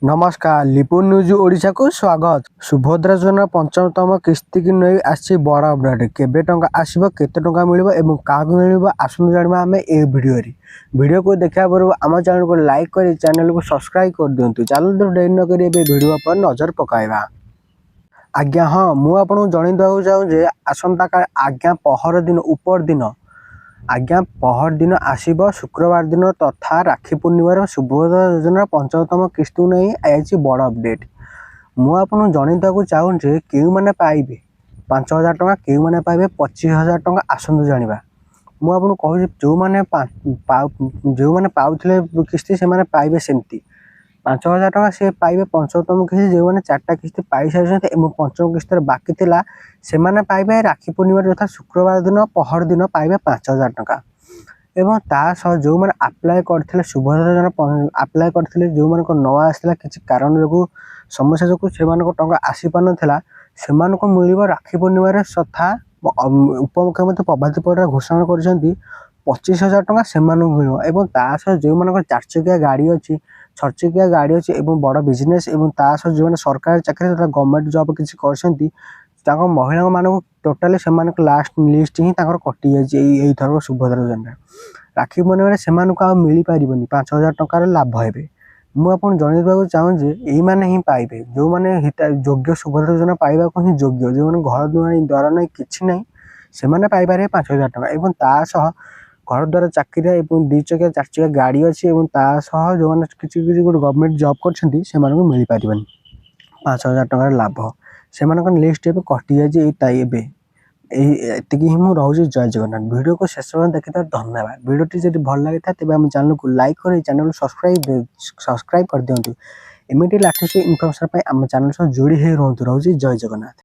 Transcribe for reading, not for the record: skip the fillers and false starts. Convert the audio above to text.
नमस्कार लिपुन न्यूज ओडिशा को स्वागत। सुभद्रा योजना पंचमतम किस्ती की नहीं आसी बड़ अपडेट केबे टंका आसीबो केते टंका मिलिबो एवं काहाकु मिलिबो आसनु जानिबा हमें ए वीडियो को देखा पूर्व आम चैनल को लाइक कर चैनल को सब्सक्राइब कर दिंतु। चलते डेरी न करी वीडियो पर नजर पकाइबा। आज्ञा हाँ मु आपको जन देवाक चाहूँ आसंता काल आज्ञा पहर दिन उपर दिन आज्ञा पहर दिन आसब शुक्रवार दिन तथा राखी पूर्णिमार सुभद्रा योजना पंचमतम किस्ती नहीं आई बड़ अपडेट। मुझे जन देवाक चाहूँ क्यों मैंने पाइबे 5,000 टଙ୍କା क्यों मैंने पाइबे 25,000 टଙ୍କା आसतु जाना। मुझे कहूँ जो मैंने पाऊले किस्ती से पाइबे सेमती 5,000 टଙ୍କା से पाइबे पंचमतम किस्ती जो मैंने 4टा किस्ती पाई सारी पंचम किस्त बाकी थिला से पाइबे राखी पूर्णिमा यथा शुक्रवार दिन पहर दिन पाइबे 5,000 टଙ୍କା एवं तासह जो मैंने आप्लाय करते सुभद्रा योजना आप्लाय करते जो मान न आसला किसी कारण जो समस्या जो से टଙ୍କା आसी पार नाला से मिल राखी पूर्णिम तथा उपमुख्यमंत्री प्रभात परिड़ा घोषणा कर 25,000 टଙ୍କା से मिल तासह जो मान 4 चकिया गाड़ी अच्छी 6 चकिया गाड़ी अच्छी बड़ बिजनेस तासह जो सरकारी चाकरी तथा गवर्नमेंट जॉब किसी कर महिला मानक टोटाली से लास्ट लिस्ट ही कटि जाए थर सुभद्रा योजना राखी पूर्णिम से मिल पार 5,000 टଙ୍କାର लाभ है। मुझे जन देवाक चाहूँ ये ही पाइबे जो मैंने योग्य सुभद्रा योजना पाइबा ही योग्य जो मैंने घर द्वार नहीं कि नहीं से पाइपर 5,000 टଙ୍କା एवं तासह घर द्वार चाकरी 2 चकिया 4 चकिया गाड़ी अच्छी तासह जो मैंने किसी गोटे गवर्नमेंट जॉब कर मिल पार 5,000 टଙ୍କାର लाभ से लिस्ट ए कटि जाए एतिक ही मुझे रोचे। जय जगन्नाथ। वीडियो को शेष देखी धन्यवाद। वीडियोटी जब भल लगी था तेज आम चैनल को लाइक कर चैनल को सब्सक्राइब कर दिंतु। एमती लाटेस्ट इनफर्मेशन आम चैनल सह जोड़ी हो रोचे। जय जगन्नाथ।